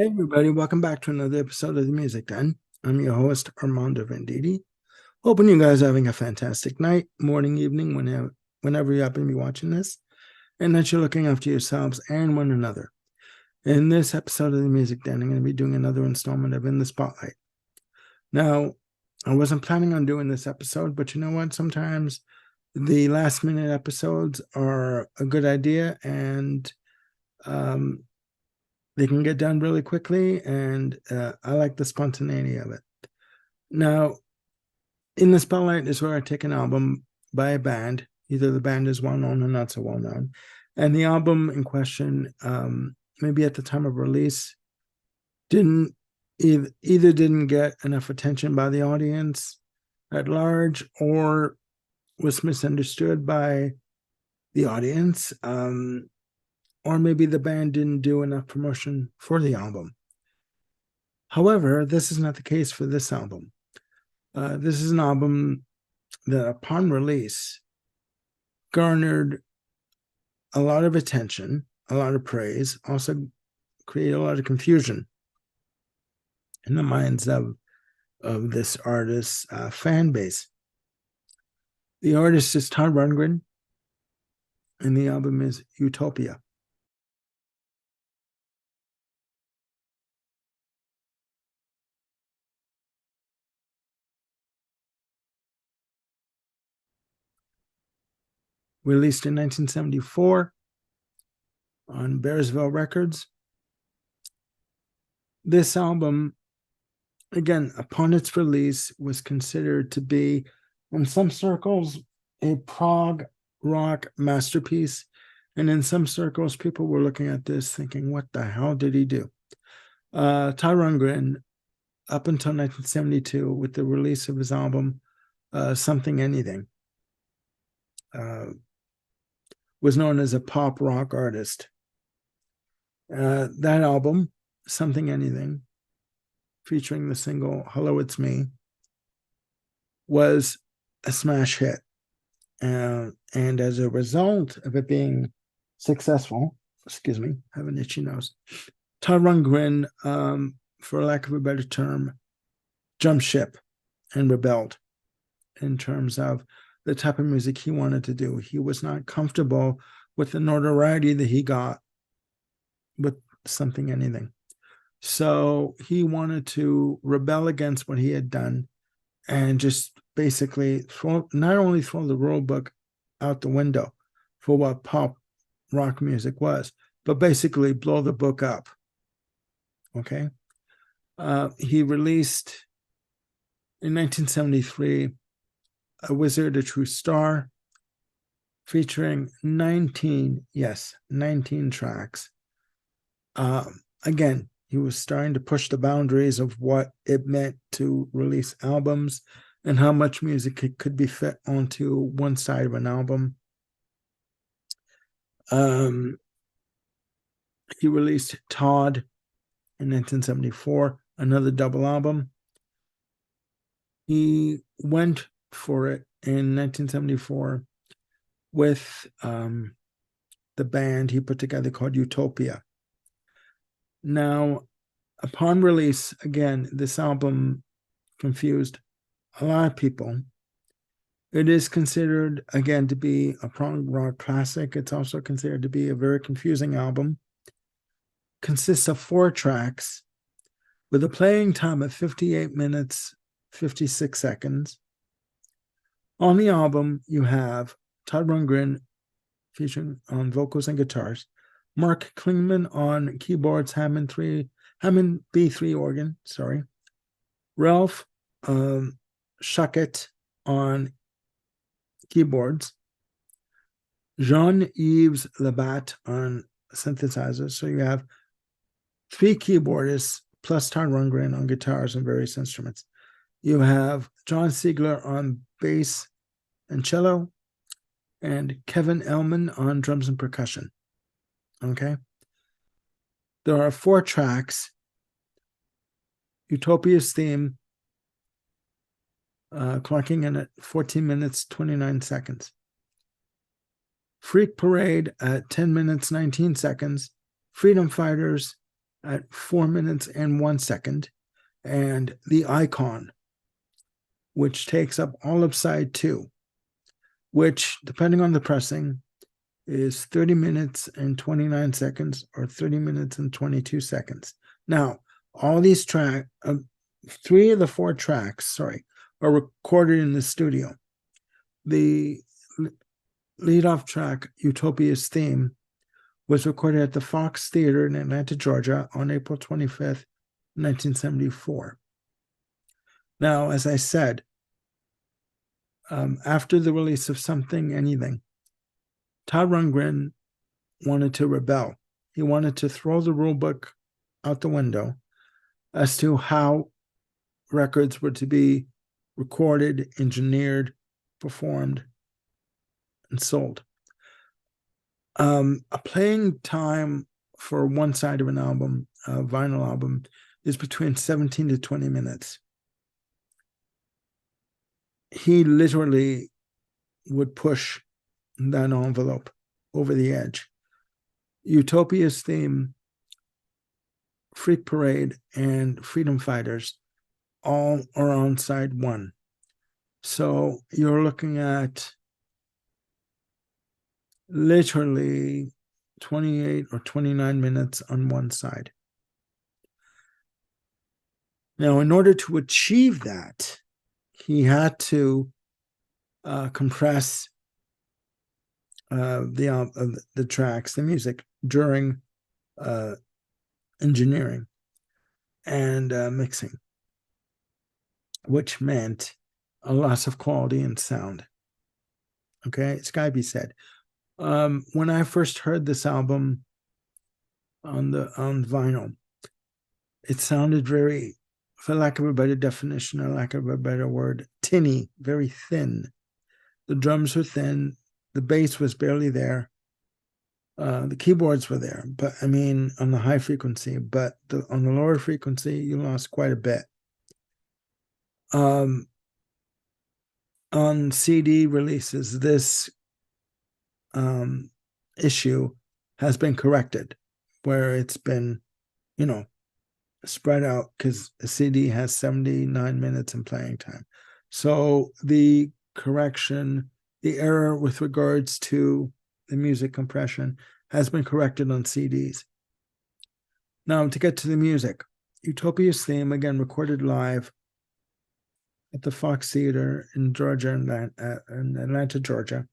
Hey everybody, welcome back to another episode of the Music Den. I'm your host, Armando Venditti. Hoping you guys are having a fantastic night, morning, evening, whenever you happen to be watching this, and that you're looking after yourselves and one another. In this episode of the Music Den, I'm going to be doing another installment of In the Spotlight. Now, I wasn't planning on doing this episode, but you know what? Sometimes the last minute episodes are a good idea, and they can get done really quickly, and I like the spontaneity of it. Now, In the Spotlight is where I take an album by a band. Either the band is well known or not so well known, and the album in question, maybe at the time of release, didn't either didn't get enough attention by the audience at large, or was misunderstood by the audience, or maybe the band didn't do enough promotion for the album. However, this is not the case for this album. This is an album that, upon release, garnered a lot of attention, a lot of praise, also created a lot of confusion in the minds of this artist's fan base. The artist is Tod Rundgren, and the album is Utopia. Released in 1974 on Bearsville Records. This album, again, upon its release, was considered to be, in some circles, a prog rock masterpiece. And in some circles, people were looking at this thinking, what the hell did he do? Tod Rundgren, up until 1972, with the release of his album, Something Anything, was known as a pop rock artist. That album, Something Anything, featuring the single Hello, It's Me, was a smash hit. And as a result of it being successful, excuse me, I have an itchy nose, Tod Rundgren, for lack of a better term, jumped ship and rebelled in terms of the type of music he wanted to do. He was not comfortable with the notoriety that he got with Something Anything. So he wanted to rebel against what he had done and just basically not only throw the rule book out the window for what pop rock music was, but basically blow the book up. Okay. He released in 1973 A Wizard, a True Star, featuring 19 tracks. Again, he was starting to push the boundaries of what it meant to release albums and how much music could be fit onto one side of an album. He released Todd in 1974, another double album. He went for it in 1974 with the band he put together called Utopia. Now, upon release, again, this album confused a lot of people. It is considered, again, to be a prog rock classic. It's also considered to be a very confusing album. Consists of 4 tracks with a playing time of 58 minutes, 56 seconds. On the album, you have Tod Rundgren featuring on vocals and guitars, Mark Klingman on keyboards, Hammond B3 organ, Ralph Schuckett on keyboards, Jean-Yves Labatt on synthesizers. So you have 3 keyboardists plus Tod Rundgren on guitars and various instruments. You have John Siegler on bass and cello, and Kevin Elman on drums and percussion. Okay. There are 4 tracks. Utopia's theme, clocking in at 14 minutes, 29 seconds. Freak Parade at 10 minutes, 19 seconds. Freedom Fighters at 4 minutes and 1 second, and The Icon, which takes up all of side 2, which, depending on the pressing, is 30 minutes and 29 seconds or 30 minutes and 22 seconds. Now, all these tracks, 3 of the 4 tracks, are recorded in the studio. The lead-off track, Utopia's theme, was recorded at the Fox Theater in Atlanta, Georgia on April 25th, 1974. Now, as I said, after the release of Something Anything, Tod Rundgren wanted to rebel. He wanted to throw the rule book out the window as to how records were to be recorded, engineered, performed, and sold. A playing time for one side of an album, a vinyl album, is between 17 to 20 minutes. He literally would push that envelope over the edge. Utopia's theme, Freak Parade, and Freedom Fighters all are on side 1. So you're looking at literally 28 or 29 minutes on one side. Now, in order to achieve that, he had to compress the tracks, the music, during engineering and mixing, which meant a loss of quality and sound. Okay, it's got to be said. When I first heard this album on vinyl, it sounded very, for lack of a better definition, or lack of a better word, tinny, very thin. The drums were thin, the bass was barely there, the keyboards were there, but I mean on the high frequency, but on the lower frequency, you lost quite a bit. On CD releases, this issue has been corrected, where it's been, spread out, because a CD has 79 minutes in playing time. So the correction, the error with regards to the music compression has been corrected on CDs. Now, to get to the music, Utopia's theme, again, recorded live at the Fox Theater in Georgia, in Atlanta, Georgia.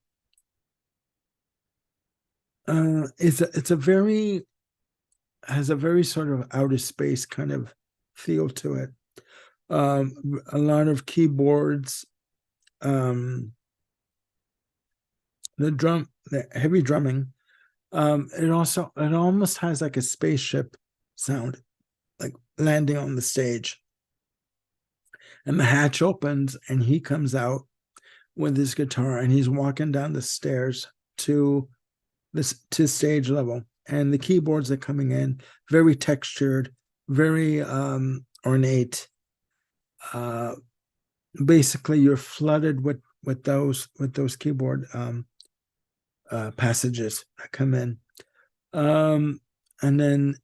Has a very sort of outer space kind of feel to it. A lot of keyboards, the heavy drumming. It almost has like a spaceship sound, like landing on the stage. And the hatch opens and he comes out with his guitar and he's walking down the stairs to stage level. And the keyboards are coming in very textured, very ornate. Basically, you're flooded with those keyboard passages that come in. And then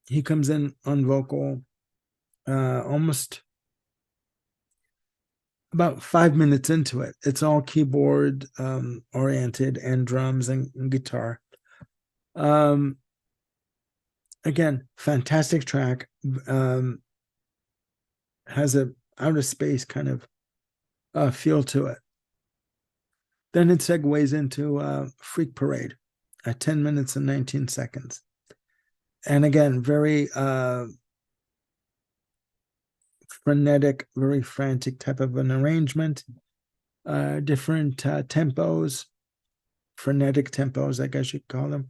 he comes in on vocal, almost about 5 minutes into it. It's all keyboard oriented and drums and guitar. Again, fantastic track. Has a outer space kind of feel to it. Then it segues into Freak Parade at 10 minutes and 19 seconds. And again, very frenetic, very frantic type of an arrangement. Different tempos, frenetic tempos, I guess you'd call them.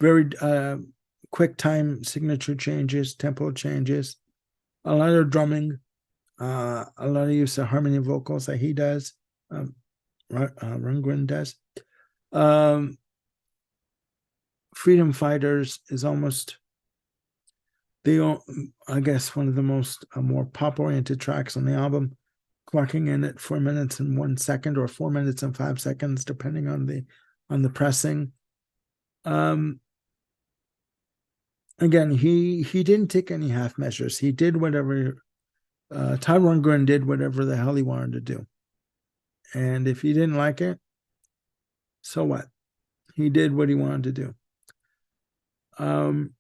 Very quick time signature changes, tempo changes, a lot of drumming, a lot of use of harmony vocals that he does, Rundgren does. Freedom Fighters is almost I guess one of the most more pop-oriented tracks on the album, clocking in at 4 minutes and 1 second or 4 minutes and 5 seconds, depending on the pressing. again, he didn't take any half measures. He did whatever Tod Rundgren did whatever the hell he wanted to do. And if he didn't like it, so what? He did what he wanted to do.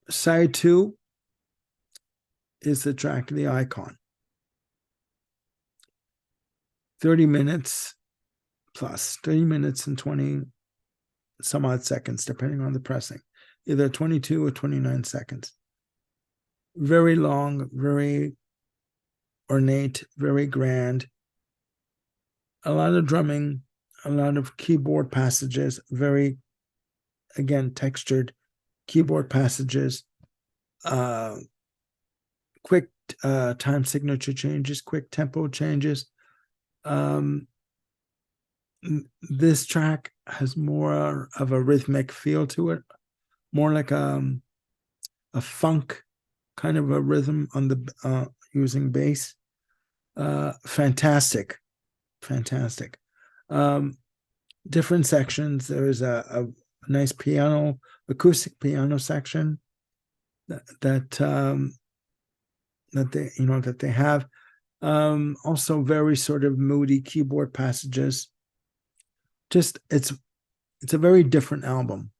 Side two is the track The Icon. 30 minutes plus, 30 minutes and 20 some odd seconds, depending on the pressing, either 22 or 29 seconds. Very long, very ornate, very grand. A lot of drumming, a lot of keyboard passages, very, again, textured keyboard passages, quick time signature changes, quick tempo changes. This track has more of a rhythmic feel to it, more like a funk kind of a rhythm on the using bass. Fantastic. Different sections. There's a nice piano, acoustic piano section that they have. Also very sort of moody keyboard passages. Just it's a very different album,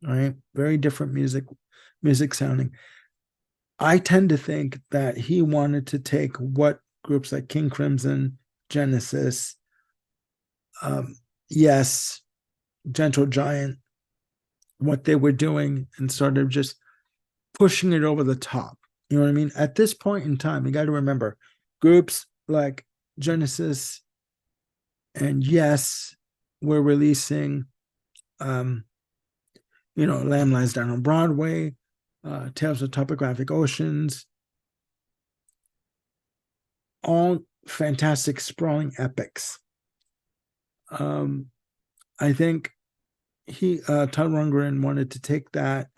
right? Very different music sounding. I tend to think that he wanted to take what groups like King Crimson, Genesis, Yes, Gentle Giant, what they were doing, and sort of just pushing it over the top. You know what I mean? At this point in time, you got to remember, groups like Genesis and Yes were releasing, Lamb Lies Down on Broadway, Tales of Topographic Oceans, all fantastic, sprawling epics. I think Tod Rundgren wanted to take that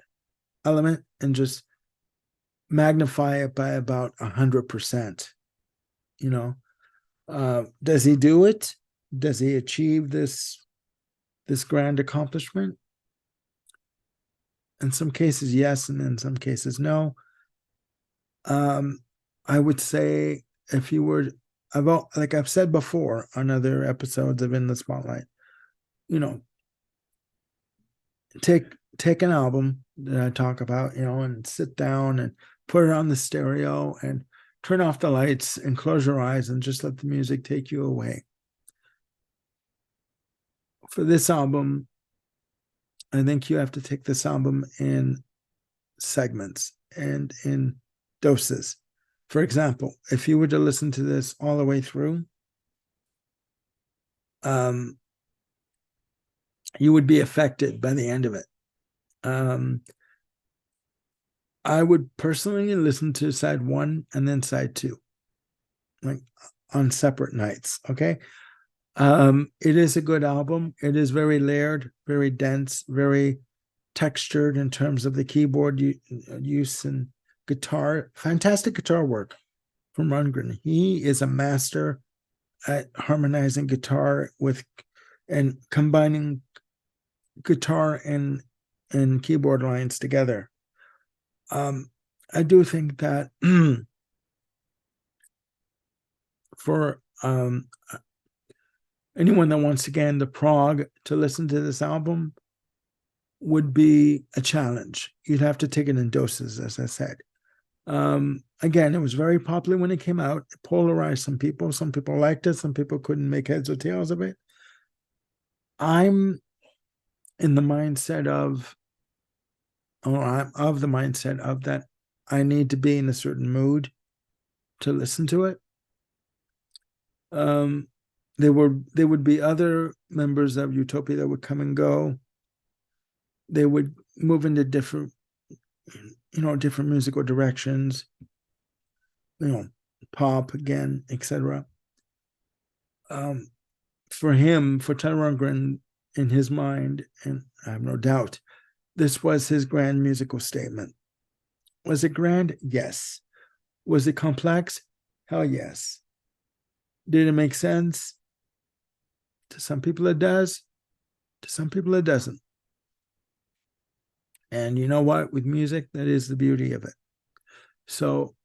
element and just magnify it by about 100%. Does he do it? Does he achieve this grand accomplishment? In some cases, yes, and in some cases, no. I would say if you were, like I've said before on other episodes of In the Spotlight, take an album that I talk about, and sit down and put it on the stereo and turn off the lights and close your eyes and just let the music take you away. For this album, I think you have to take this album in segments and in doses. For example, if you were to listen to this all the way through, you would be affected by the end of it. I would personally listen to side one and then side two, like on separate nights. Okay. It is a good album. It is very layered, very dense, very textured in terms of the keyboard use and guitar. Fantastic guitar work from Rundgren. He is a master at harmonizing guitar and combining guitar and keyboard lines together. I do think that for anyone that wants to get into prog to listen to this album would be a challenge. You'd have to take it in doses, as I said. Again, it was very popular when it came out. It polarized some people. Some people liked it. Some people couldn't make heads or tails of it. I'm in the mindset of that I need to be in a certain mood to listen to it. There would be other members of Utopia that would come and go. They would move into different musical directions, pop again, etc. For Tod Rundgren, in his mind, and I have no doubt, this was his grand musical statement. Was it grand? Yes. Was it complex? Hell yes. Did it make sense? To some people it does. To some people it doesn't. And you know what? With music, that is the beauty of it. So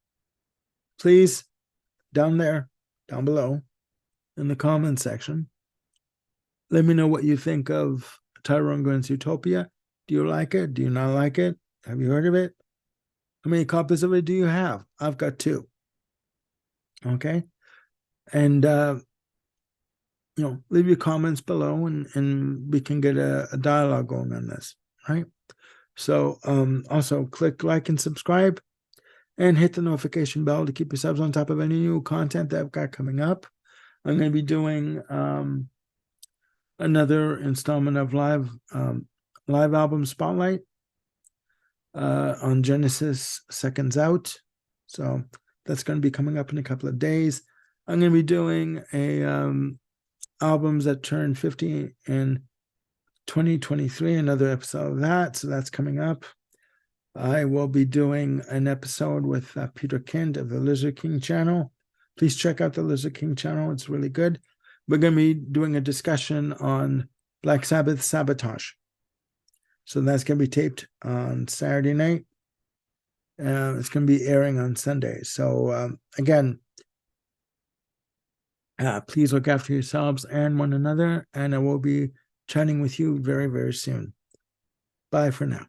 please, down there, down below in the comment section, let me know what you think of Tod Rundgren's Utopia. Do you like it? Do you not like it? Have you heard of it? How many copies of it do you have? I've got 2. Okay. And leave your comments below, and we can get a dialogue going on this, right? So also click like and subscribe, and hit the notification bell to keep yourselves on top of any new content that I've got coming up. I'm going to be doing another installment of live album spotlight on Genesis Seconds Out. So that's going to be coming up in a couple of days. I'm going to be doing albums that turned 50 in 2023, another episode of that. So that's coming up. I will be doing an episode with Peter Kent of the Lizard King channel. Please check out the Lizard King channel. It's really good. We're going to be doing a discussion on Black Sabbath Sabotage. So that's going to be taped on Saturday night. It's going to be airing on Sunday. So again, please look after yourselves and one another. And I will be chatting with you very, very soon. Bye for now.